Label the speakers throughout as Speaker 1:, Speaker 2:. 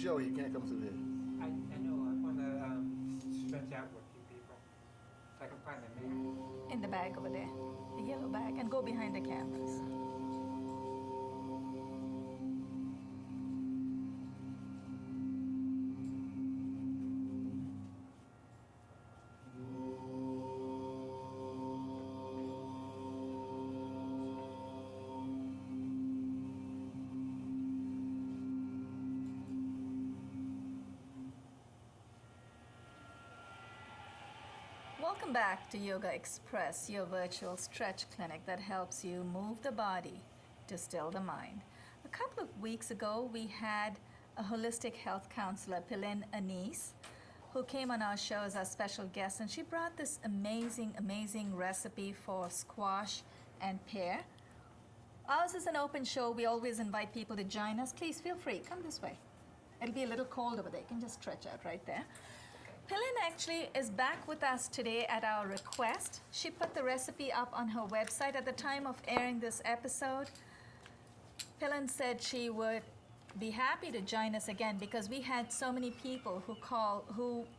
Speaker 1: show. You can't come through here.
Speaker 2: I know. I want to stretch out with you people. If I can find the name.
Speaker 3: In the bag over there, the yellow bag, and go behind the cameras. Welcome back to Yogaxpress, your virtual stretch clinic that helps you move the body to still the mind. A couple of weeks ago, we had a holistic health counselor, Pilin Anice, who came on our show as our special guest, and she brought this amazing recipe for squash and pear. Ours is an open show. We always invite people to join us. Please feel free. Come this way. It'll be a little cold over there. You can just stretch out right there. Pilin actually is back with us today at our request. She put the recipe up on her website at the time of airing this episode. Pilin said she would be happy to join us again because we had so many people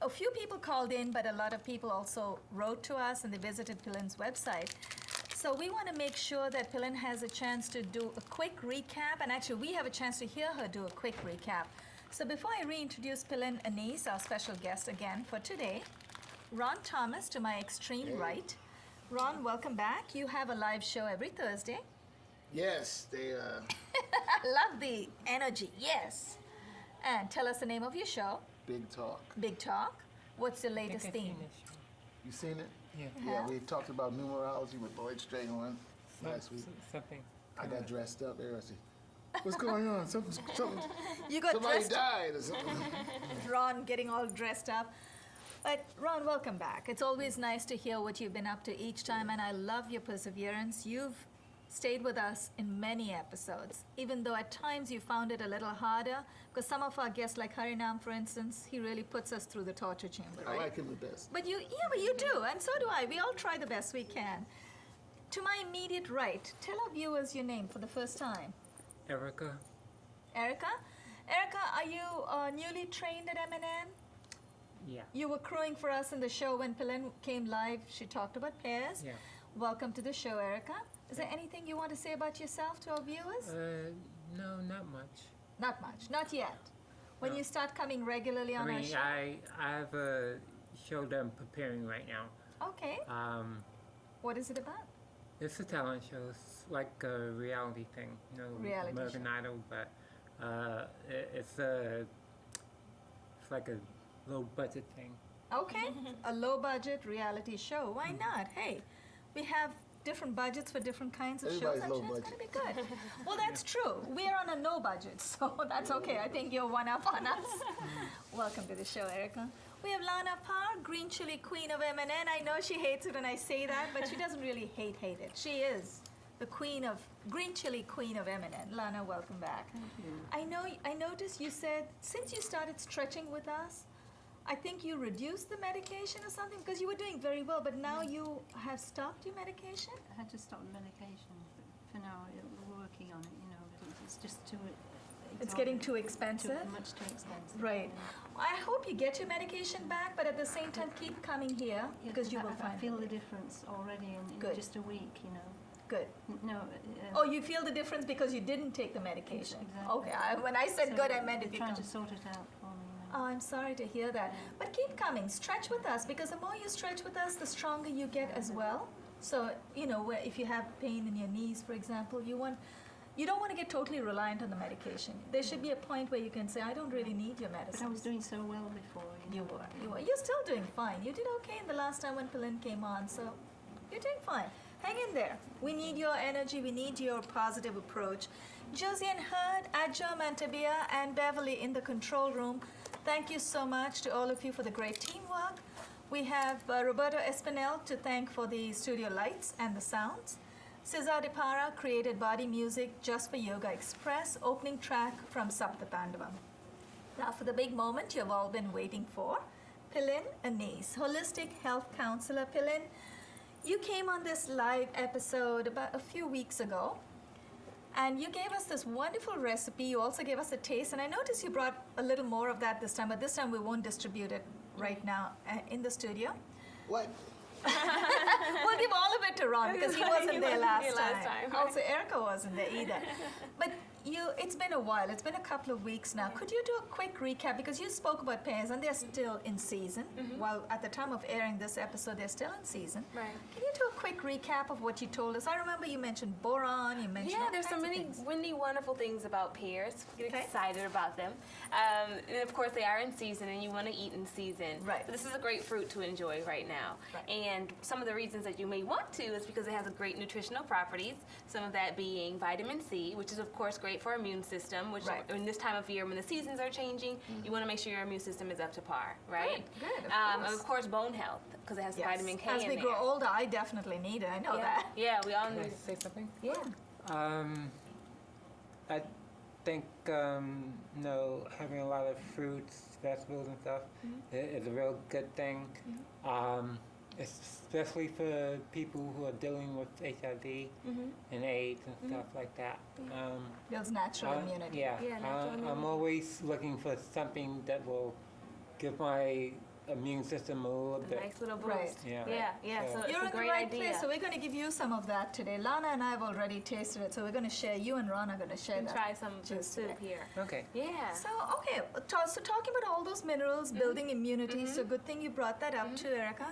Speaker 3: a few people called in, but a lot of people also wrote to us and they visited Pilin's website. So we want to make sure that Pilin has a chance to do a quick recap, and actually we have a chance to hear her do a quick recap. So before I reintroduce Pilin Anice, our special guest again for today, Ron Thomas to my extreme right. Ron, welcome back. You have a live show every Thursday.
Speaker 1: Yes, they.
Speaker 3: I love the energy. Yes. And tell us the name of your show.
Speaker 1: Big Talk.
Speaker 3: Big Talk. What's the latest theme?
Speaker 1: You seen it?
Speaker 2: Yeah.
Speaker 1: Yeah, we talked about numerology with Lloyd Strayhorn last week.
Speaker 2: Something.
Speaker 1: I got dressed up there. I said, "What's going on? Something.
Speaker 3: You got
Speaker 1: Somebody
Speaker 3: dressed
Speaker 1: died or something."
Speaker 3: Ron getting all dressed up. But Ron, welcome back. It's always nice to hear what you've been up to each time, and I love your perseverance. You've stayed with us in many episodes, even though at times you found it a little harder, because some of our guests, like Harinam, for instance, he really puts us through the torture chamber, right?
Speaker 1: I like him the best.
Speaker 3: But you do, and so do I. We all try the best we can. To my immediate right, tell our viewers your name for the first time.
Speaker 2: Erica.
Speaker 3: Erica? Erica, are you newly trained at MNN?
Speaker 2: Yeah.
Speaker 3: You were crewing for us in the show when Pilin came live. She talked about pairs.
Speaker 2: Yeah.
Speaker 3: Welcome to the show, Erica. Is there anything you want to say about yourself to our viewers?
Speaker 2: No, not much.
Speaker 3: Not much. Not yet. When
Speaker 2: No.
Speaker 3: you start coming regularly on our show?
Speaker 2: I have a show that I'm preparing right now.
Speaker 3: Okay. What is it about?
Speaker 2: It's a talent show. It's like a reality thing,
Speaker 3: Reality
Speaker 2: American
Speaker 3: show.
Speaker 2: Idol, but it's like a low budget thing.
Speaker 3: Okay. A low budget reality show. Why not? Hey, we have different budgets for different kinds of shows.
Speaker 1: Everybody's
Speaker 3: I'm
Speaker 1: low
Speaker 3: sure it's going to
Speaker 1: budget.
Speaker 3: be good. Well, that's true. We're on a no budget, so that's okay. I think you're one up on us. Welcome to the show, Erica. We have Lana Parr, green chili queen of MNN. I know she hates it when I say that, but she doesn't really hate it. She is the green chili queen of MNN. Lana, welcome back.
Speaker 4: Thank you.
Speaker 3: I noticed you said since you started stretching with us, I think you reduced the medication or something because you were doing very well, but now you have stopped your medication?
Speaker 4: I had to stop the medication, but for now we're working on it, because it's just too
Speaker 3: It's getting too expensive?
Speaker 4: much too expensive.
Speaker 3: Right. I hope you get your medication back, but at the same time keep coming here
Speaker 4: Yeah,
Speaker 3: because you will
Speaker 4: I
Speaker 3: find
Speaker 4: feel the difference already in
Speaker 3: Good.
Speaker 4: just a week,
Speaker 3: Good.
Speaker 4: No.
Speaker 3: Oh, you feel the difference because you didn't take the medication?
Speaker 4: Exactly.
Speaker 3: Okay, when I said
Speaker 4: so
Speaker 3: good, I meant if
Speaker 4: they're
Speaker 3: you
Speaker 4: trying
Speaker 3: come.
Speaker 4: to sort it out for me.
Speaker 3: Oh, I'm sorry to hear that. But keep coming. Stretch with us because the more you stretch with us, the stronger you get as well. So, if you have pain in your knees, for example, you don't want to get totally reliant on the medication. There should be a point where you can say, I don't really need your medicine.
Speaker 4: But I was doing so well before.
Speaker 3: You were. You're still doing fine. You did okay in the last time when Pilin came on, so you're doing fine. Hang in there. We need your energy. We need your positive approach. Josie and Hurd, Adjo, Mantabia, and Beverly in the control room. Thank you so much to all of you for the great teamwork. We have Roberto Espinel to thank for the studio lights and the sounds. Cesar De Para created body music just for Yogaxpress, opening track from Sapta Pandavam. Now for the big moment you've all been waiting for, Pilin Anice, holistic health counselor. Pilin, you came on this live episode about a few weeks ago, And you gave us this wonderful recipe. You also gave us a taste. And I noticed you brought a little more of that this time, but this time we won't distribute it right now in the studio.
Speaker 1: What?
Speaker 3: We'll give all of it to Ron because he wasn't there last
Speaker 5: here
Speaker 3: time.
Speaker 5: last time.
Speaker 3: Also, Erica wasn't there either. But it's been a while. It's been a couple of weeks now. Could you do a quick recap? Because you spoke about pears and they're still in season. While at the time of airing this episode, they're still in season.
Speaker 5: Right.
Speaker 3: Can you do a quick recap of what you told us? I remember you mentioned boron. You mentioned
Speaker 5: Yeah,
Speaker 3: all
Speaker 5: there's so
Speaker 3: kinds of
Speaker 5: many
Speaker 3: things.
Speaker 5: really wonderful things about pears. Get
Speaker 3: Okay.
Speaker 5: excited about them. And of course, they are in season, and you want to eat in season.
Speaker 3: Right.
Speaker 5: But this is a great fruit to enjoy right now.
Speaker 3: Right.
Speaker 5: And some of the reasons that you may want to is because it has a great nutritional properties. Some of that being vitamin C, which is of course great for our immune system. Which
Speaker 3: Right.
Speaker 5: in this time of year, when the seasons are changing, you want to make sure your immune system is up to par, right?
Speaker 3: Good, of
Speaker 5: And
Speaker 3: course.
Speaker 5: of course, bone health because it has
Speaker 3: Yes.
Speaker 5: vitamin K
Speaker 3: As
Speaker 5: in
Speaker 3: we
Speaker 5: there.
Speaker 3: grow older, I definitely need it. I know
Speaker 5: yeah.
Speaker 3: that.
Speaker 5: Yeah, we all
Speaker 2: Can I
Speaker 5: need.
Speaker 2: say something?
Speaker 5: Yeah.
Speaker 2: I think having a lot of fruits, vegetables, and stuff is a real good thing. Especially for people who are dealing with HIV and AIDS and stuff like that.
Speaker 3: Builds natural immunity.
Speaker 2: Yeah,
Speaker 5: Yeah, natural
Speaker 2: I'm
Speaker 5: immunity.
Speaker 2: always looking for something that will give my immune system a little bit.
Speaker 5: Nice little boost.
Speaker 3: Right.
Speaker 2: Yeah.
Speaker 5: Yeah.
Speaker 2: So-
Speaker 5: So it's
Speaker 3: You're
Speaker 5: a
Speaker 3: in the
Speaker 5: great
Speaker 3: right
Speaker 5: idea.
Speaker 3: place, so we're going to give you some of that today. Lana and I have already tasted it, so we're going to share. You and Ron are going to share
Speaker 5: and
Speaker 3: that.
Speaker 5: try some
Speaker 3: juice
Speaker 5: soup
Speaker 3: today.
Speaker 5: here.
Speaker 2: Okay.
Speaker 5: Yeah.
Speaker 3: So, okay, so talking about all those minerals, building immunity, so good thing you brought that up too, Erica.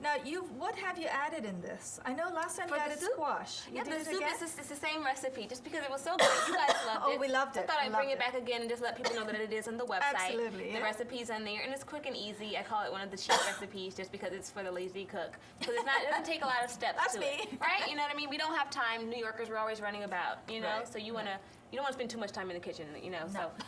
Speaker 3: Now, what have you added in this? I know last time
Speaker 5: For
Speaker 3: you
Speaker 5: the
Speaker 3: added
Speaker 5: soup?
Speaker 3: squash. You
Speaker 5: Yeah,
Speaker 3: did
Speaker 5: the
Speaker 3: it
Speaker 5: soup
Speaker 3: again?
Speaker 5: it's the same recipe. Just because it was so good, you guys loved
Speaker 3: Oh,
Speaker 5: it.
Speaker 3: we loved
Speaker 5: So
Speaker 3: it.
Speaker 5: I thought I'd bring
Speaker 3: Loved
Speaker 5: it back again and just let people know that it is on the website.
Speaker 3: Absolutely, yeah.
Speaker 5: The recipe's on there, and it's quick and easy. I call it one of the cheap recipes just because it's for the lazy cook. Because it doesn't take a lot of steps
Speaker 3: That's
Speaker 5: to
Speaker 3: me.
Speaker 5: it, right? You know what I mean? We don't have time. New Yorkers, we're always running about. You know,
Speaker 3: Right.
Speaker 5: so you don't want to spend too much time in the kitchen. You know,
Speaker 3: No.
Speaker 5: so.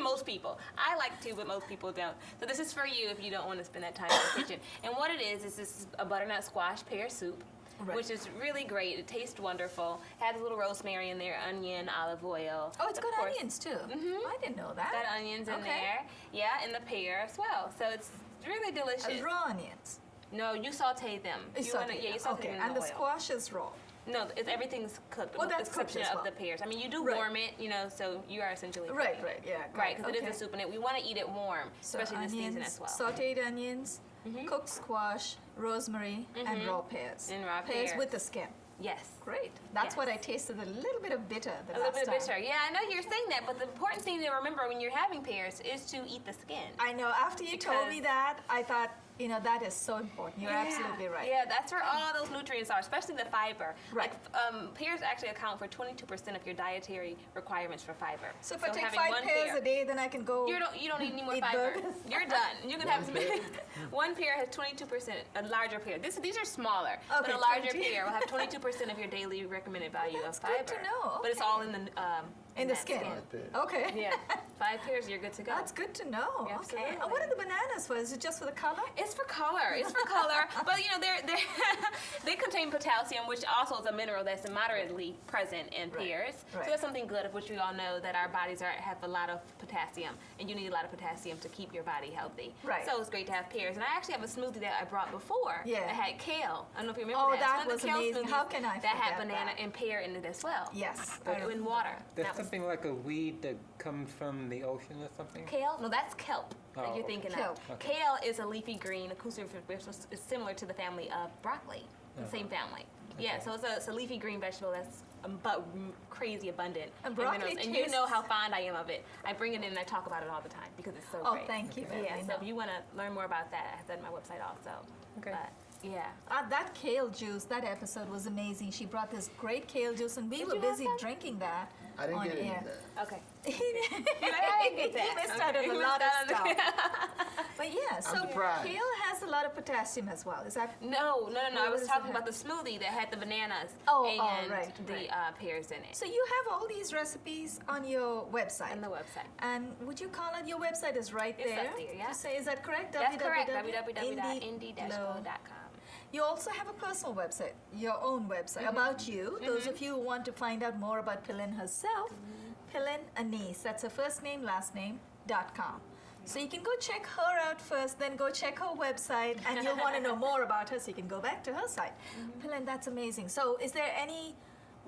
Speaker 5: Most people. I like to, but most people don't. So this is for you if you don't want to spend that time in the kitchen. And what it is this is a butternut squash pear soup,
Speaker 3: Right.
Speaker 5: which is really great. It tastes wonderful. Has a little rosemary in there, onion, olive oil.
Speaker 3: Oh, it's
Speaker 5: Of
Speaker 3: got
Speaker 5: course,
Speaker 3: onions too. I didn't know that.
Speaker 5: Got onions in
Speaker 3: Okay.
Speaker 5: there. Yeah, and the pear as well. So it's really delicious.
Speaker 3: Raw onions.
Speaker 5: No, you saute them.
Speaker 3: You
Speaker 5: You wanna-
Speaker 3: saute
Speaker 5: yeah, you
Speaker 3: them.
Speaker 5: saute
Speaker 3: Okay,
Speaker 5: them in
Speaker 3: and
Speaker 5: the
Speaker 3: the
Speaker 5: oil.
Speaker 3: squash is raw.
Speaker 5: No, everything's cooked.
Speaker 3: Well,
Speaker 5: with
Speaker 3: that's
Speaker 5: the
Speaker 3: cooked
Speaker 5: exception
Speaker 3: as well.
Speaker 5: of the pears. I mean, you do
Speaker 3: Right.
Speaker 5: warm it, so you are essentially
Speaker 3: Right,
Speaker 5: cooking it.
Speaker 3: right, yeah. got
Speaker 5: Right, because it
Speaker 3: okay.
Speaker 5: is a soup, and we want to eat it warm,
Speaker 3: So
Speaker 5: especially this season
Speaker 3: onions,
Speaker 5: as well.
Speaker 3: sauteed onions, cooked squash, rosemary, and raw pears.
Speaker 5: And raw
Speaker 3: pears
Speaker 5: pears.
Speaker 3: with the skin.
Speaker 5: Yes.
Speaker 3: Great. That's
Speaker 5: Yes.
Speaker 3: what I tasted. A little bit of bitter the
Speaker 5: A little
Speaker 3: last
Speaker 5: bit of
Speaker 3: time.
Speaker 5: bitter. Yeah, I know you're saying that, but the important thing to remember when you're having pears is to eat the skin.
Speaker 3: I know. After you told me
Speaker 5: Because-
Speaker 3: that, I thought, that is so important. You're absolutely right.
Speaker 5: Yeah, that's where all those nutrients are, especially the fiber.
Speaker 3: Right.
Speaker 5: Like, pears actually account for 22% of your dietary requirements for fiber.
Speaker 3: So if I take
Speaker 5: having
Speaker 3: 5
Speaker 5: one
Speaker 3: pears
Speaker 5: pear-
Speaker 3: a day, then I can go.
Speaker 5: You don't need any more
Speaker 3: Eat
Speaker 5: fiber.
Speaker 3: burgers.
Speaker 5: You're done. You can have some. One pear has 22%. A larger pear. These are smaller, but
Speaker 3: Okay,
Speaker 5: a larger
Speaker 3: 20.
Speaker 5: pear will have 22% of your daily recommended value
Speaker 3: that's
Speaker 5: of fiber.
Speaker 3: good to know.
Speaker 5: But it's
Speaker 3: Okay.
Speaker 5: all in the
Speaker 3: in the
Speaker 5: that
Speaker 3: skin.
Speaker 1: Right there.
Speaker 3: Okay.
Speaker 5: Yeah, 5 pears, you're good to go.
Speaker 3: That's good to know. Okay.
Speaker 5: Absolutely.
Speaker 3: And what are the bananas for? Is it just for the color?
Speaker 5: It's for color. It's for color. But they contain potassium, which also is a mineral that's moderately present in
Speaker 3: Right.
Speaker 5: pears.
Speaker 3: Right.
Speaker 5: So that's something good, of which we all know that our bodies have a lot of potassium, and you need a lot of potassium to keep your body healthy.
Speaker 3: Right.
Speaker 5: So it's great to have pears. And I actually have a smoothie that I brought before.
Speaker 3: Yeah.
Speaker 5: That had kale. I don't know if you remember
Speaker 3: Oh,
Speaker 5: that. It's
Speaker 3: that
Speaker 5: one of the
Speaker 3: was
Speaker 5: kale
Speaker 3: amazing.
Speaker 5: smoothies
Speaker 3: How can I
Speaker 5: that had
Speaker 3: forget
Speaker 5: banana
Speaker 3: that?
Speaker 5: and pear in it as well.
Speaker 3: Yes.
Speaker 5: But in water.
Speaker 2: There's
Speaker 5: That was-
Speaker 2: something like a weed that comes from the ocean or something?
Speaker 5: Kale? No, that's kelp that
Speaker 2: Oh,
Speaker 5: you're thinking
Speaker 3: Kelp.
Speaker 5: of.
Speaker 2: Okay.
Speaker 5: Kale is a leafy green, a cruciferous, which is similar to the family of broccoli, the same family. Yeah,
Speaker 2: Okay.
Speaker 5: so it's a leafy green vegetable that's crazy abundant
Speaker 3: And
Speaker 5: in
Speaker 3: broccoli
Speaker 5: minerals. And you know
Speaker 3: tastes-
Speaker 5: how fond I am of it. I bring it in and I talk about it all the time because it's so
Speaker 3: Oh,
Speaker 5: great.
Speaker 3: thank you.
Speaker 5: Yeah,
Speaker 3: Beverly.
Speaker 5: so if you want to learn more about that, I have that on my website also.
Speaker 2: Okay.
Speaker 5: But, yeah.
Speaker 3: That kale juice, that episode was amazing. She brought this great kale juice, and we
Speaker 5: Did
Speaker 3: were
Speaker 5: you have
Speaker 3: busy
Speaker 5: some?
Speaker 3: drinking that
Speaker 1: I didn't
Speaker 3: on
Speaker 1: get any
Speaker 3: air.
Speaker 1: of that.
Speaker 5: Okay.
Speaker 3: He
Speaker 5: I get that.
Speaker 3: missed out on
Speaker 5: Okay.
Speaker 3: a
Speaker 5: You
Speaker 3: lot of
Speaker 5: missed out on
Speaker 3: stuff. But yeah, so
Speaker 1: surprised.
Speaker 3: kale has a lot of potassium as well. Is that?
Speaker 5: No. I
Speaker 3: What
Speaker 5: was
Speaker 3: does it
Speaker 5: talking
Speaker 3: have?
Speaker 5: about the smoothie that had the bananas
Speaker 3: Oh,
Speaker 5: and
Speaker 3: right,
Speaker 5: the
Speaker 3: right.
Speaker 5: pears in it.
Speaker 3: So you have all these recipes on your website.
Speaker 5: On the website.
Speaker 3: And would you call it, your website is right
Speaker 5: It's
Speaker 3: there?
Speaker 5: up there, yeah.
Speaker 3: To say, is that correct?
Speaker 5: That's correct.
Speaker 3: www.indie-glow.
Speaker 5: www.indie-glow.com.
Speaker 3: You also have a personal website, your own website, about you. Those of you who want to find out more about Pilin herself, Pilin Anice, that's her first name, last name, .com. So you can go check her out first, then go check her website, and you'll want to know more about her, so you can go back to her site. Pilin, that's amazing. So is there any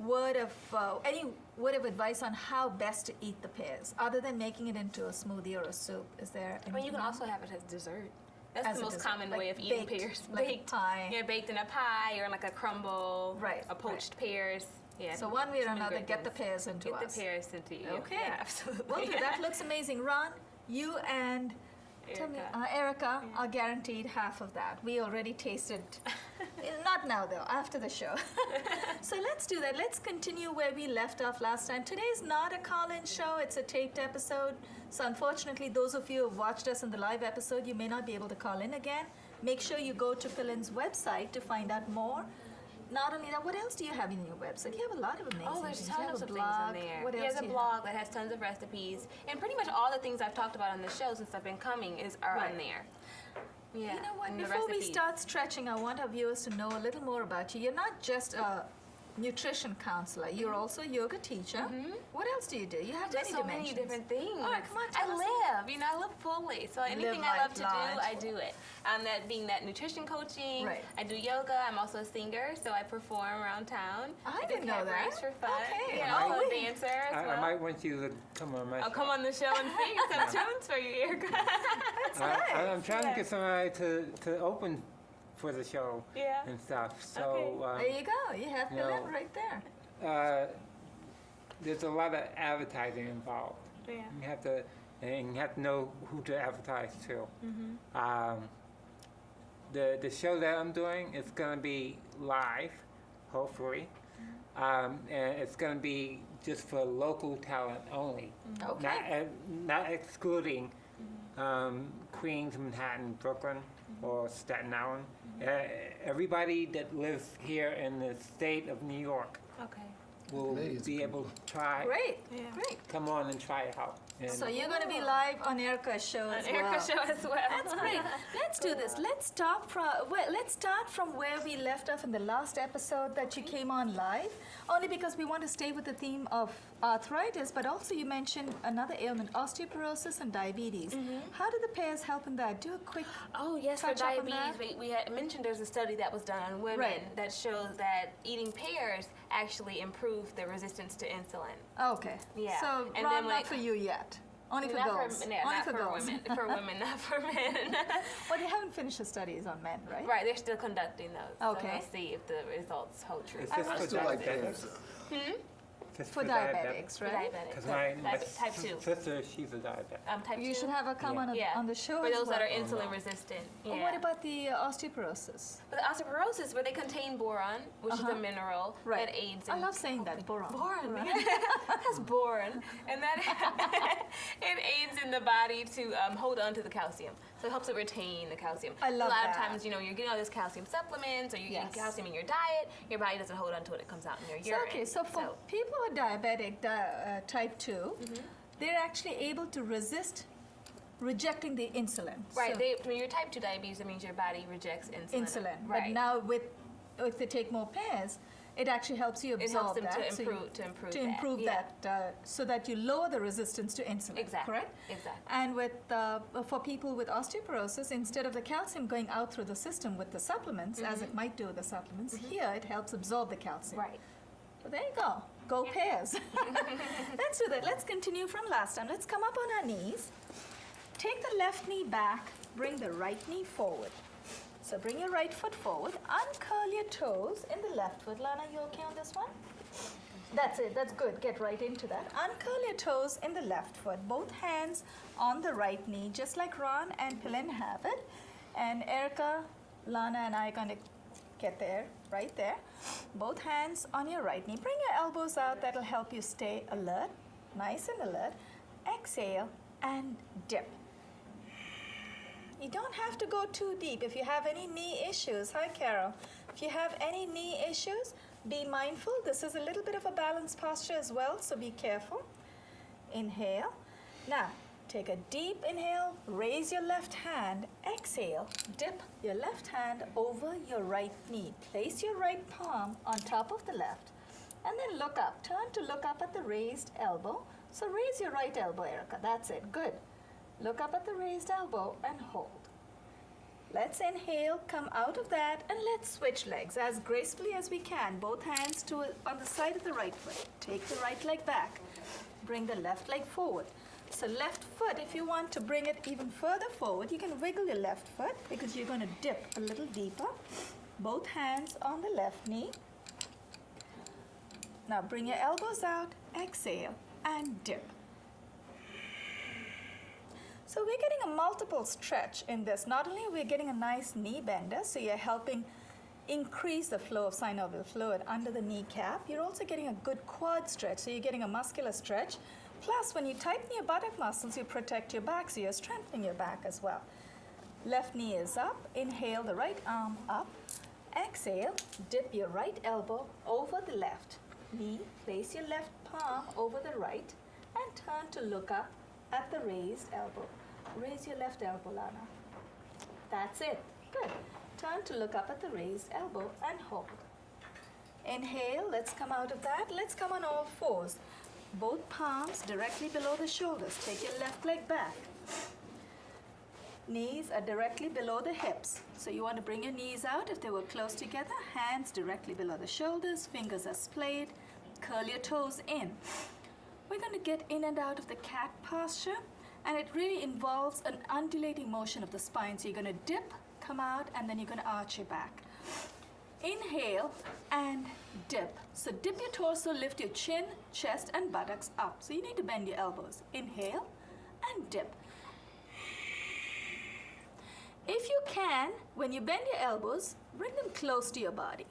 Speaker 3: any word of advice on how best to eat the pears, other than making it into a smoothie or a soup? Is there?
Speaker 5: I mean, you can
Speaker 3: anything
Speaker 5: also have it as dessert. That's
Speaker 3: As
Speaker 5: the
Speaker 3: a
Speaker 5: most
Speaker 3: dessert,
Speaker 5: common
Speaker 3: like
Speaker 5: way of eating
Speaker 3: baked,
Speaker 5: pears.
Speaker 3: like a
Speaker 5: baked.
Speaker 3: pie.
Speaker 5: Yeah, baked in a pie or like a crumble.
Speaker 3: Right,
Speaker 5: A poached pears. Yeah.
Speaker 3: So one way or
Speaker 5: some
Speaker 3: another, get the
Speaker 5: ingredients.
Speaker 3: pears into
Speaker 5: Get
Speaker 3: us.
Speaker 5: the pears into you.
Speaker 3: Okay.
Speaker 5: Yeah, absolutely.
Speaker 3: Well, that looks amazing. Ron, you and tell me,
Speaker 5: Erica.
Speaker 3: Erica are guaranteed half of that. We already tasted. Not now, though, after the show. So let's do that. Let's continue where we left off last time. Today's not a call-in show. It's a taped episode. So unfortunately, those of you who have watched us in the live episode, you may not be able to call in again. Make sure you go to Pilin's website to find out more. Not only that, what else do you have in your website? You have a lot of amazing
Speaker 5: Oh, there's
Speaker 3: things. You have
Speaker 5: tons
Speaker 3: a
Speaker 5: of
Speaker 3: blog.
Speaker 5: things in there.
Speaker 3: What else
Speaker 5: He has
Speaker 3: do
Speaker 5: a
Speaker 3: you
Speaker 5: blog that has tons of recipes, and pretty much all the things I've talked about on the show since I've been coming are
Speaker 3: Right.
Speaker 5: on there. Yeah.
Speaker 3: You know what?
Speaker 5: and the
Speaker 3: Before we
Speaker 5: recipes.
Speaker 3: start stretching, I want our viewers to know a little more about you. You're not just a nutrition counselor. You're also a yoga teacher. What else do you do? You have
Speaker 5: I do
Speaker 3: many
Speaker 5: so many
Speaker 3: dimensions.
Speaker 5: different things.
Speaker 3: All right, come on, tell us.
Speaker 5: I live fully. So anything I
Speaker 3: life
Speaker 5: love to
Speaker 3: large.
Speaker 5: do, I do it. That being that nutrition coaching.
Speaker 3: Right.
Speaker 5: I do yoga. I'm also a singer, so I perform around town.
Speaker 3: I
Speaker 5: do
Speaker 3: didn't know
Speaker 5: cabarets
Speaker 3: that.
Speaker 5: for fun.
Speaker 3: Okay.
Speaker 5: Yeah,
Speaker 3: Oh,
Speaker 5: I'm also a
Speaker 3: wait.
Speaker 5: dancer as
Speaker 2: I
Speaker 5: well.
Speaker 2: might want you to come on my
Speaker 5: I'll
Speaker 2: show.
Speaker 5: come on the show and sing some tunes for you, Erica.
Speaker 3: That's right.
Speaker 2: I'm trying
Speaker 5: Yeah.
Speaker 2: to get somebody to open for the show
Speaker 5: Yeah.
Speaker 2: and stuff. So
Speaker 3: There you go. You have
Speaker 2: you
Speaker 3: Pilin
Speaker 2: know,
Speaker 3: right there.
Speaker 2: there's a lot of advertising involved.
Speaker 5: Yeah.
Speaker 2: You have to know who to advertise to.
Speaker 3: Mm-hmm.
Speaker 2: The show that I'm doing is going to be live, hopefully, and it's going to be just for local talent only,
Speaker 3: Okay.
Speaker 2: not excluding Queens, Manhattan, Brooklyn, or Staten Island. Everybody that lives here in the state of New York
Speaker 5: Okay.
Speaker 2: will
Speaker 1: Amazing.
Speaker 2: be able to try.
Speaker 3: Great.
Speaker 5: Yeah.
Speaker 3: Great.
Speaker 2: Come on and try it out. And
Speaker 3: So you're going to be live on Erica's show as
Speaker 5: An
Speaker 3: well.
Speaker 5: Erica show as well.
Speaker 3: That's great. Let's do this. Let's start from where we left off in the last episode that you came on live. Only because we want to stay with the theme of arthritis, but also you mentioned another ailment, osteoporosis and diabetes. How do the pears help in that? Do a quick.
Speaker 5: Oh yes, for
Speaker 3: touch up on
Speaker 5: diabetes,
Speaker 3: that?
Speaker 5: we had mentioned there's a study that was done on women
Speaker 3: Right.
Speaker 5: that shows that eating pears actually improve the resistance to insulin.
Speaker 3: Okay.
Speaker 5: Yeah.
Speaker 3: So
Speaker 5: And
Speaker 3: Ron,
Speaker 5: then,
Speaker 3: not
Speaker 5: like-
Speaker 3: for you yet. Only for
Speaker 5: not
Speaker 3: girls.
Speaker 5: For, yeah,
Speaker 3: Only
Speaker 5: not
Speaker 3: for
Speaker 5: for
Speaker 3: girls.
Speaker 5: women. For women, not for men.
Speaker 3: Well, they haven't finished the studies on men, right?
Speaker 5: Right, they're still conducting those.
Speaker 3: Okay.
Speaker 5: So we'll see if the results hold true.
Speaker 2: It's
Speaker 3: I
Speaker 2: just
Speaker 1: I
Speaker 2: for
Speaker 1: still like
Speaker 2: diabetics.
Speaker 1: pears.
Speaker 2: Just
Speaker 3: For diabetics,
Speaker 5: For
Speaker 3: right?
Speaker 5: diabetics.
Speaker 2: Because
Speaker 5: So
Speaker 2: my
Speaker 5: type 2.
Speaker 2: sister, she's a diabetic.
Speaker 5: Type 2.
Speaker 3: You should have her come
Speaker 5: Yeah.
Speaker 3: on the show
Speaker 5: For
Speaker 3: as
Speaker 5: those that
Speaker 3: well.
Speaker 5: are insulin resistant. Yeah.
Speaker 3: What about the osteoporosis?
Speaker 5: But the osteoporosis, where they contain boron, which is a mineral
Speaker 3: Right.
Speaker 5: that aids in
Speaker 3: I love saying that, boron.
Speaker 5: Boron. That's boron. And that it aids in the body to hold on to the calcium. So it helps it retain the calcium.
Speaker 3: I love
Speaker 5: A lot
Speaker 3: that.
Speaker 5: of times, you're getting all these calcium supplements or you're
Speaker 3: Yes.
Speaker 5: getting calcium in your diet, your body doesn't hold on to it, it comes out in your
Speaker 3: So,
Speaker 5: urine.
Speaker 3: okay, so for people who are diabetic, type 2, they're actually able to resist rejecting the insulin.
Speaker 5: Right,
Speaker 3: So,
Speaker 5: when you're type 2 diabetes, it means your body rejects insulin.
Speaker 3: insulin.
Speaker 5: Right.
Speaker 3: But now if they take more pears, it actually helps you
Speaker 5: it
Speaker 3: absorb
Speaker 5: helps them
Speaker 3: that.
Speaker 5: to
Speaker 3: so you-
Speaker 5: improve
Speaker 3: to
Speaker 5: that.
Speaker 3: improve
Speaker 5: Yeah.
Speaker 3: that so that you lower the resistance to insulin.
Speaker 5: Exactly.
Speaker 3: Correct?
Speaker 5: Exactly.
Speaker 3: And with for people with osteoporosis, instead of the calcium going out through the system with the supplements, as it might do with the supplements, here it helps absorb the calcium.
Speaker 5: Right.
Speaker 3: So there you go. Go pears. Let's do that. Let's continue from last time. Let's come up on our knees. Take the left knee back. Bring the right knee forward. So bring your right foot forward. Uncurl your toes in the left foot. Lana, you okay on this one? That's it. That's good. Get right into that. Uncurl your toes in the left foot. Both hands on the right knee, just like Ron and Pilin have it. And Erica, Lana, and I are going to get there, right there. Both hands on your right knee. Bring your elbows out. That'll help you stay alert, nice and alert. Exhale and dip. You don't have to go too deep. If you have any knee issues, hi Carol. If you have any knee issues, be mindful. This is a little bit of a balanced posture as well, so be careful. Inhale. Now, take a deep inhale, raise your left hand, exhale, dip your left hand over your right knee. Place your right palm on top of the left, and then look up. Turn to look up at the raised elbow. So raise your right elbow, Erica. That's it. Good. Look up at the raised elbow and hold. Let's inhale, come out of that, and let's switch legs as gracefully as we can. Both hands on the side of the right foot. Take the right leg back. Bring the left leg forward. So left foot, if you want to bring it even further forward, you can wiggle your left foot because you're going to dip a little deeper. Both hands on the left knee. Now bring your elbows out, exhale, and dip. So we're getting a multiple stretch in this. Not only are we getting a nice knee bender, so you're helping increase the flow of synovial fluid under the kneecap, you're also getting a good quad stretch, so you're getting a muscular stretch. Plus, when you tighten your buttock muscles, you protect your back, so you're strengthening your back as well. Left knee is up. Inhale the right arm up. Exhale, dip your right elbow over the left knee. Place your left palm over the right and turn to look up at the raised elbow. Raise your left elbow, Lana. That's it. Good. Turn to look up at the raised elbow and hold. Inhale, let's come out of that. Let's come on all fours. Both palms directly below the shoulders. Take your left leg back. Knees are directly below the hips. So you want to bring your knees out if they were close together. Hands directly below the shoulders. Fingers are splayed. Curl your toes in. We're going to get in and out of the cat posture, and it really involves an undulating motion of the spine. So you're going to dip, come out, and then you're going to arch your back. Inhale and dip. So dip your torso, lift your chin, chest, and buttocks up. So you need to bend your elbows. Inhale and dip. If you can, when you bend your elbows, bring them close to your body.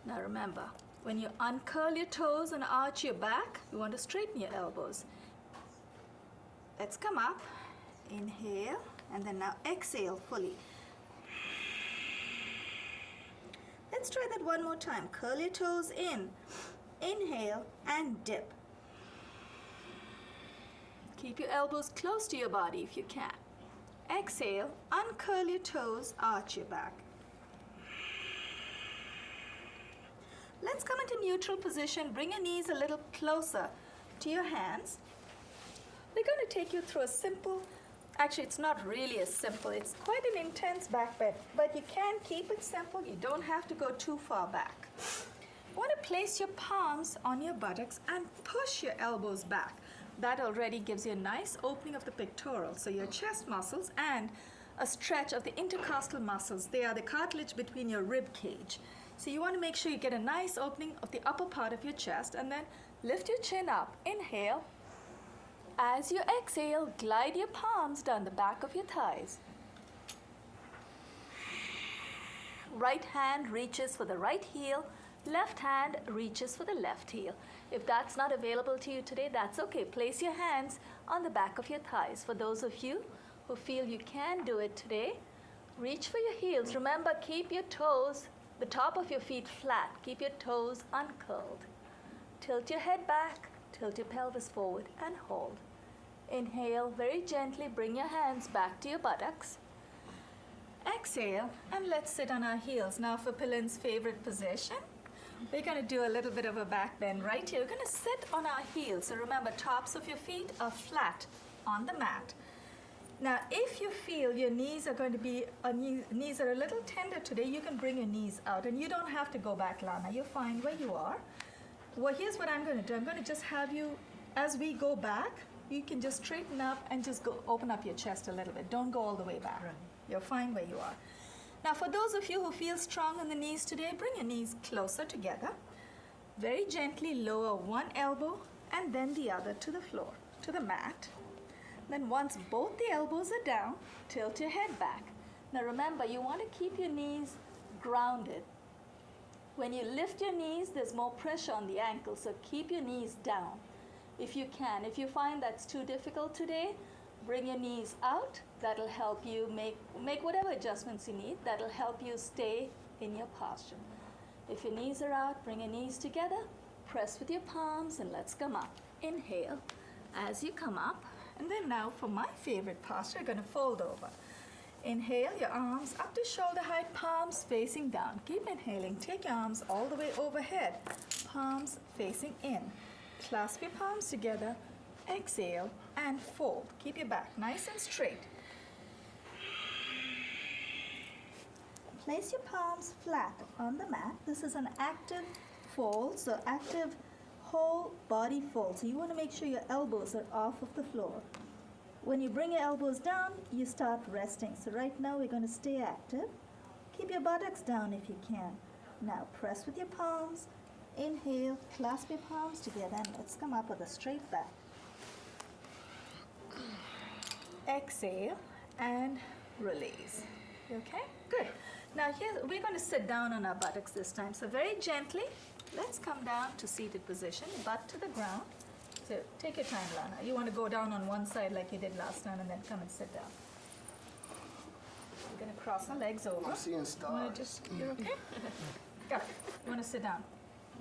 Speaker 3: Now remember, when you uncurl your toes and arch your back, you want to straighten your elbows. Let's come up. Inhale, and then now exhale fully. Let's try that one more time. Curl your toes in. Inhale and dip. Keep your elbows close to your body if you can. Exhale, uncurl your toes, arch your back. Let's come into neutral position. Bring your knees a little closer to your hands. We're going to take you through a simple, actually it's not really as simple, it's quite an intense back bend, but you can keep it simple. You don't have to go too far back. You want to place your palms on your buttocks and push your elbows back. That already gives you a nice opening of the pectorals, so your chest muscles, and a stretch of the intercostal muscles. They are the cartilage between your rib cage. So you want to make sure you get a nice opening of the upper part of your chest, and then lift your chin up. Inhale. As you exhale, glide your palms down the back of your thighs. Right hand reaches for the right heel. Left hand reaches for the left heel. If that's not available to you today, that's okay. Place your hands on the back of your thighs. For those of you who feel you can do it today, reach for your heels. Remember, keep your toes, the top of your feet flat. Keep your toes uncurled. Tilt your head back, tilt your pelvis forward, and hold. Inhale, very gently bring your hands back to your buttocks. Exhale, and let's sit on our heels. Now for Pilin's favorite position. We're going to do a little bit of a back bend right here. We're going to sit on our heels. So remember, tops of your feet are flat on the mat. Now, if you feel your knees are going to be, knees are a little tender today, you can bring your knees out. And you don't have to go back, Lana. You're fine where you are. Well, here's what I'm going to do. I'm going to just have you, as we go back, you can just straighten up and just go open up your chest a little bit. Don't go all the way back. Right. You're fine where you are. Now, for those of you who feel strong in the knees today, bring your knees closer together. Very gently lower one elbow and then the other to the floor, to the mat. Then once both the elbows are down, tilt your head back. Now remember, you want to keep your knees grounded. When you lift your knees, there's more pressure on the ankles, so keep your knees down if you can. If you find that's too difficult today, bring your knees out. That'll help you make whatever adjustments you need. That'll help you stay in your posture. If your knees are out, bring your knees together, press with your palms, and let's come up. Inhale as you come up. And then now for my favorite posture, you're going to fold over. Inhale, your arms up to shoulder height, palms facing down. Keep inhaling. Take your arms all the way overhead, palms facing in. Clasp your palms together. Exhale and fold. Keep your back nice and straight. place your palms flat on the mat. This is an active fold, so active whole body fold. So you want to make sure your elbows are off of the floor. When you bring your elbows down, you start resting. So right now we're going to stay active. Keep your buttocks down if you can. Now press with your palms. Inhale, clasp your palms together, and let's come up with a straight back. Exhale and release. You okay? Good. Now here we're going to sit down on our buttocks this time. So very gently, let's come down to seated position, butt to the ground. So take your time, Lana. You want to go down on one side like you did last time and then come and sit down. We're going to cross our legs over.
Speaker 1: I'm seeing stars.
Speaker 3: You're okay? Got it. You want to sit down?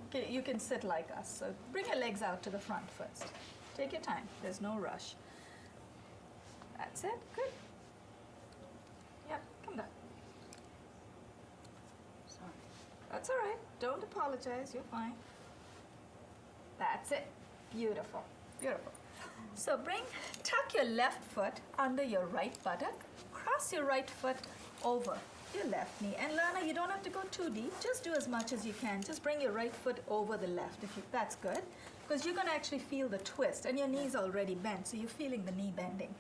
Speaker 3: Okay, you can sit like us. So bring your legs out to the front first. Take your time. There's no rush. That's it. Good. Yep, come down.
Speaker 4: Sorry.
Speaker 3: That's all right. Don't apologize. You're fine. That's it. Beautiful. Beautiful. So tuck your left foot under your right buttock. Cross your right foot over your left knee. And Lana, you don't have to go too deep. Just do as much as you can. Just bring your right foot over the left. That's good. Because you're going to actually feel the twist. And your knee's already bent, so you're feeling the knee bending.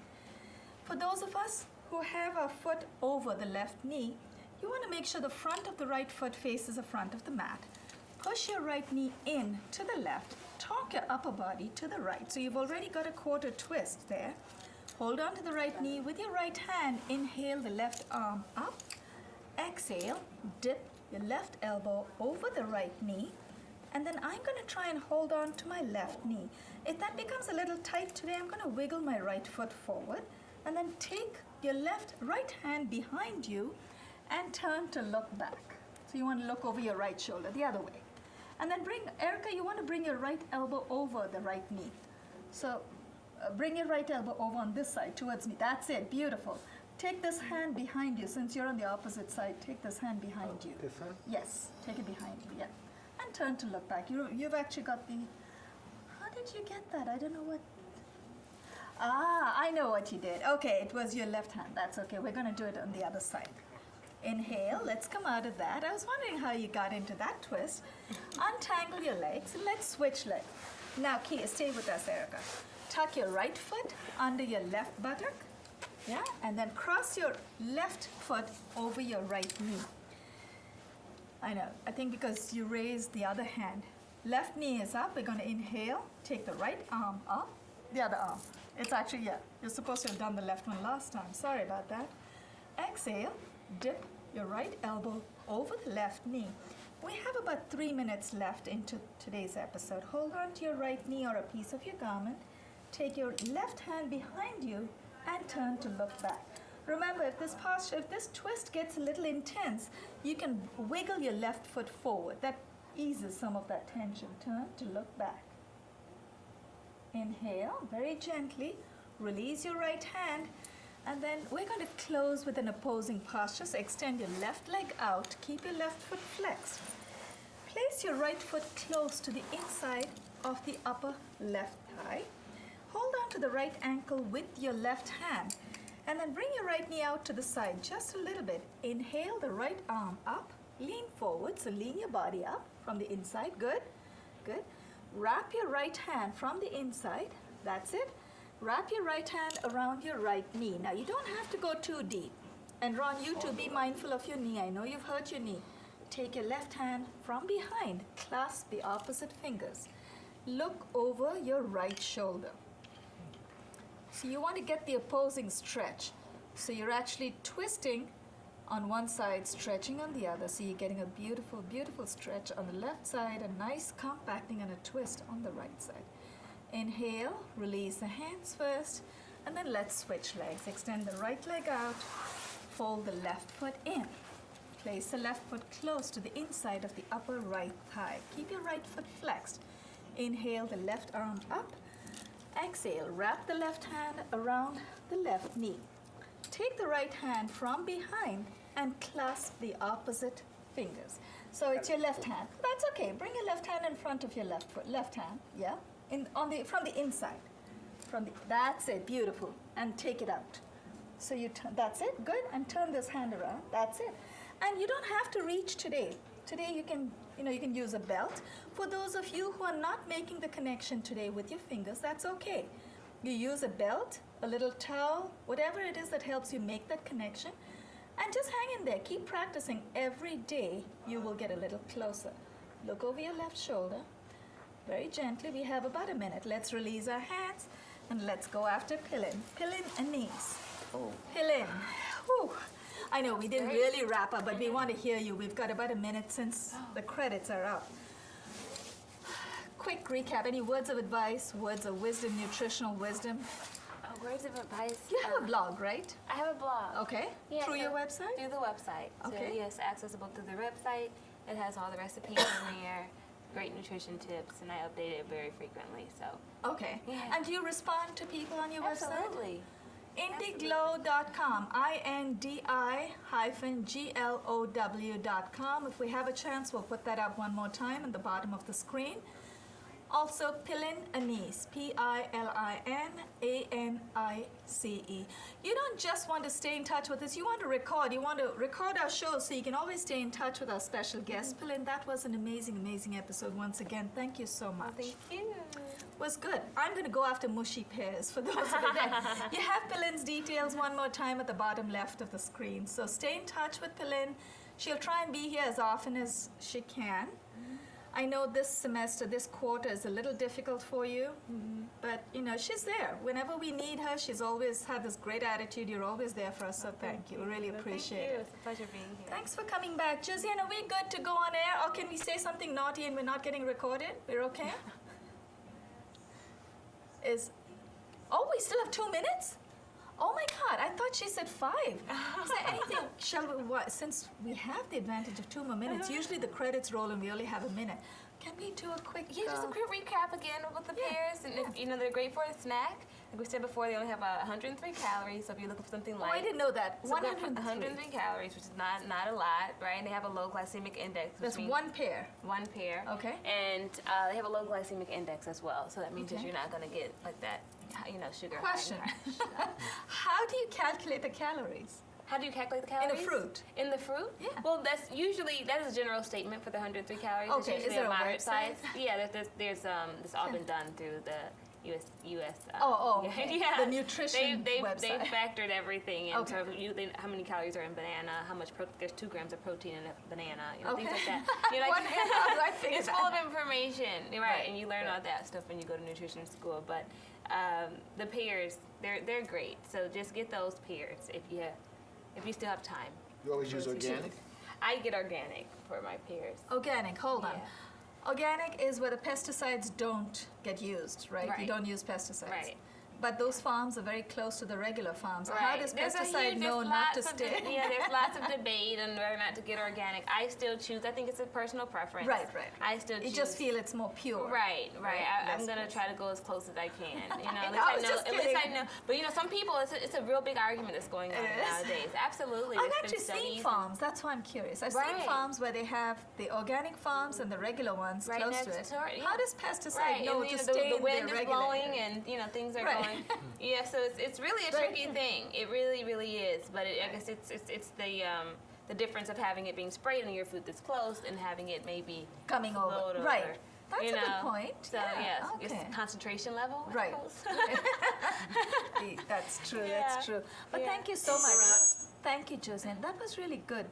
Speaker 3: For those of us who have our foot over the left knee, you want to make sure the front of the right foot faces the front of the mat. Push your right knee in to the left. Torque your upper body to the right. So you've already got a quarter twist there. Hold on to the right knee with your right hand. Inhale the left arm up. Exhale, dip your left elbow over the right knee. And then I'm going to try and hold on to my left knee. If that becomes a little tight today, I'm going to wiggle my right foot forward. And then take your right hand behind you and turn to look back. So you want to look over your right shoulder, the other way. And then Erica, you want to bring your right elbow over the right knee. So bring your right elbow over on this side towards me. That's it, beautiful. Take this hand behind you. Since you're on the opposite side, take this hand behind you.
Speaker 1: This hand?
Speaker 3: Yes, take it behind you, yeah. And turn to look back. You've actually got the, how did you get that? I don't know what. I know what you did. Okay, it was your left hand. That's okay. We're going to do it on the other side. Inhale. Let's come out of that. I was wondering how you got into that twist. Untangle your legs and let's switch legs. Now, Kia, stay with us, Erica. Tuck your right foot under your left buttock. Yeah, and then cross your left foot over your right knee. I know. I think because you raised the other hand. Left knee is up. We're going to inhale. Take the right arm up. The other arm. It's actually, yeah, you're supposed to have done the left one last time. Sorry about that. Exhale, dip your right elbow over the left knee. We have about 3 minutes left into today's episode. Hold on to your right knee or a piece of your garment. Take your left hand behind you and turn to look back. Remember, if this twist gets a little intense, you can wiggle your left foot forward. That eases some of that tension. Turn to look back. Inhale, very gently, release your right hand, and then we're going to close with an opposing posture. So extend your left leg out, keep your left foot flexed. Place your right foot close to the inside of the upper left thigh. Hold on to the right ankle with your left hand, and then bring your right knee out to the side just a little bit. Inhale the right arm up, lean forward, so lean your body up from the inside. Good, good. Wrap your right hand from the inside. That's it. Wrap your right hand around your right knee. Now, you don't have to go too deep. And Ron, you too, be mindful of your knee. I know you've hurt your knee. Take your left hand from behind. Clasp the opposite fingers. Look over your right shoulder. So you want to get the opposing stretch. So you're actually twisting on one side, stretching on the other. So you're getting a beautiful, beautiful stretch on the left side, a nice compacting and a twist on the right side. Inhale, release the hands first, and then let's switch legs. Extend the right leg out, fold the left foot in. Place the left foot close to the inside of the upper right thigh. Keep your right foot flexed. Inhale the left arm up. Exhale, wrap the left hand around the left knee. Take the right hand from behind and clasp the opposite fingers. So it's your left hand. That's okay. Bring your left hand in front of your left foot. Left hand, yeah? From the inside. That's it, beautiful. And take it out. So that's it, good. And turn this hand around. That's it. And you don't have to reach today. Today you can use a belt. For those of you who are not making the connection today with your fingers, that's okay. You use a belt, a little towel, whatever it is that helps you make that connection, and just hang in there. Keep practicing. Every day you will get a little closer. Look over your left shoulder. Very gently. We have about a minute. Let's release our hands and let's go after Pilin. Pilin, Anice.
Speaker 1: Oh,
Speaker 3: Pilin. Whew. I know we didn't really wrap up, but we want to hear you. We've got about a minute since the credits are up. Quick recap. Any words of advice, words of wisdom, nutritional wisdom?
Speaker 5: Words of advice.
Speaker 3: You have a blog, right?
Speaker 5: I have a blog.
Speaker 3: Okay.
Speaker 5: Yeah,
Speaker 3: Through
Speaker 5: so
Speaker 3: your website?
Speaker 5: Through the website.
Speaker 3: Okay.
Speaker 5: So yes, accessible through the website. It has all the recipes in there, great nutrition tips, and I update it very frequently. So
Speaker 3: Okay.
Speaker 5: Yeah.
Speaker 3: And do you respond to people on your website?
Speaker 5: absolutely.
Speaker 3: Indiglow.com, INDI-GLOW.com. If we have a chance, we'll put that up one more time at the bottom of the screen. Also, Pilin Anice, Pilin-Anice. You don't just want to stay in touch with us, you want to record. You want to record our show so you can always stay in touch with our special guest. Pilin, that was an amazing, amazing episode once again. Thank you so much.
Speaker 5: Thank you.
Speaker 3: Was good. I'm going to go after mushy pears for those of you that. You have Pilin's details one more time at the bottom left of the screen. So stay in touch with Pilin. She'll try and be here as often as she can. I know this semester, this quarter is a little difficult for you, but she's there. Whenever we need her, she's always had this great attitude. You're always there for us, so thank you. We really appreciate
Speaker 5: Thank you.
Speaker 3: it.
Speaker 5: It's a pleasure being here.
Speaker 3: Thanks for coming back. Josiane, are we good to go on air, or can we say something naughty and we're not getting recorded? We're okay? We still have 2 minutes? Oh my God, I thought she said 5. Is there anything, since we have the advantage of 2 more minutes, usually the credits roll and we only have a minute. Can we do a quick...
Speaker 5: Yeah, just a quick recap again with the pears. And they're great for a snack. Like we said before, they only have 103 calories. So if you're looking for something light,
Speaker 3: I didn't know that.
Speaker 5: so
Speaker 3: 103
Speaker 5: calories, which is not a lot, right? And they have a low glycemic index. Which
Speaker 3: That's
Speaker 5: means
Speaker 3: one pair.
Speaker 5: One pair.
Speaker 3: Okay.
Speaker 5: And they have a low glycemic index as well. So that means that you're not going to get like that, sugar.
Speaker 3: Question. How do you calculate the calories?
Speaker 5: How do you calculate the calories?
Speaker 3: In the fruit.
Speaker 5: In the fruit?
Speaker 3: Yeah.
Speaker 5: Well, that is a general statement for the 103 calories.
Speaker 3: Okay,
Speaker 5: It's usually
Speaker 3: is there a
Speaker 5: moderate
Speaker 3: website?
Speaker 5: size. Yeah, there's it's all been done through the US.
Speaker 3: Okay.
Speaker 5: Yeah.
Speaker 3: The nutrition
Speaker 5: They
Speaker 3: website.
Speaker 5: factored everything in.
Speaker 3: Okay.
Speaker 5: So how many calories are in banana? How much there's 2 grams of protein in a banana? Things
Speaker 3: Okay.
Speaker 5: like that.
Speaker 3: How do I figure
Speaker 5: It's
Speaker 3: that
Speaker 5: full of
Speaker 3: out?
Speaker 5: information, right?
Speaker 3: Right,
Speaker 5: And you learn
Speaker 3: right.
Speaker 5: all that stuff when you go to nutrition school. But the pears, they're great. So just get those pears if you still have time.
Speaker 1: you always use organic?
Speaker 5: I get organic for my pears.
Speaker 3: Organic, hold on.
Speaker 5: Yeah.
Speaker 3: Organic is where the pesticides don't get used, right? You
Speaker 5: Right.
Speaker 3: don't use pesticides.
Speaker 5: Right.
Speaker 3: But those farms are very close to the regular farms. How
Speaker 5: Right.
Speaker 3: does
Speaker 5: There's
Speaker 3: pesticide know not to stay?
Speaker 5: There's lots of debate on whether or not to get organic. I still choose. I think it's a personal preference.
Speaker 3: Right.
Speaker 5: I still choose.
Speaker 3: You just feel it's more pure.
Speaker 5: Right. I'm
Speaker 3: Less
Speaker 5: gonna
Speaker 3: pest.
Speaker 5: try to go as close as I can.
Speaker 3: I
Speaker 5: At
Speaker 3: know, I
Speaker 5: least
Speaker 3: was just
Speaker 5: At least I
Speaker 3: kidding.
Speaker 5: know. But some people, it's a real big argument that's going on
Speaker 3: It is?
Speaker 5: nowadays. Absolutely.
Speaker 3: I've
Speaker 5: There's
Speaker 3: actually
Speaker 5: been
Speaker 3: seen
Speaker 5: studies
Speaker 3: farms. That's why I'm curious. I've seen
Speaker 5: Right.
Speaker 3: farms where they have the organic farms and the regular ones
Speaker 5: Right
Speaker 3: close to
Speaker 5: next
Speaker 3: it.
Speaker 5: to it, yeah.
Speaker 3: How does pesticide
Speaker 5: Right,
Speaker 3: know
Speaker 5: and
Speaker 3: to
Speaker 5: the
Speaker 3: stay in
Speaker 5: wind
Speaker 3: the
Speaker 5: is
Speaker 3: regular
Speaker 5: blowing,
Speaker 3: area?
Speaker 5: and things are
Speaker 3: Right.
Speaker 5: going. Yeah, so it's really a
Speaker 3: Right.
Speaker 5: tricky thing. It really, really is. But I guess it's the difference of having it being sprayed on your food that's closed and having it maybe
Speaker 3: Coming
Speaker 5: flowed
Speaker 3: over. Right. That's
Speaker 5: you
Speaker 3: a good
Speaker 5: know.
Speaker 3: point.
Speaker 5: So
Speaker 3: Yeah,
Speaker 5: it's
Speaker 3: okay.
Speaker 5: concentration level. I
Speaker 3: Right.
Speaker 5: suppose.
Speaker 3: That's true.
Speaker 5: Yeah.
Speaker 3: That's true. But
Speaker 5: Yeah.
Speaker 3: thank you so much. Thank you, Josiane. That was really good.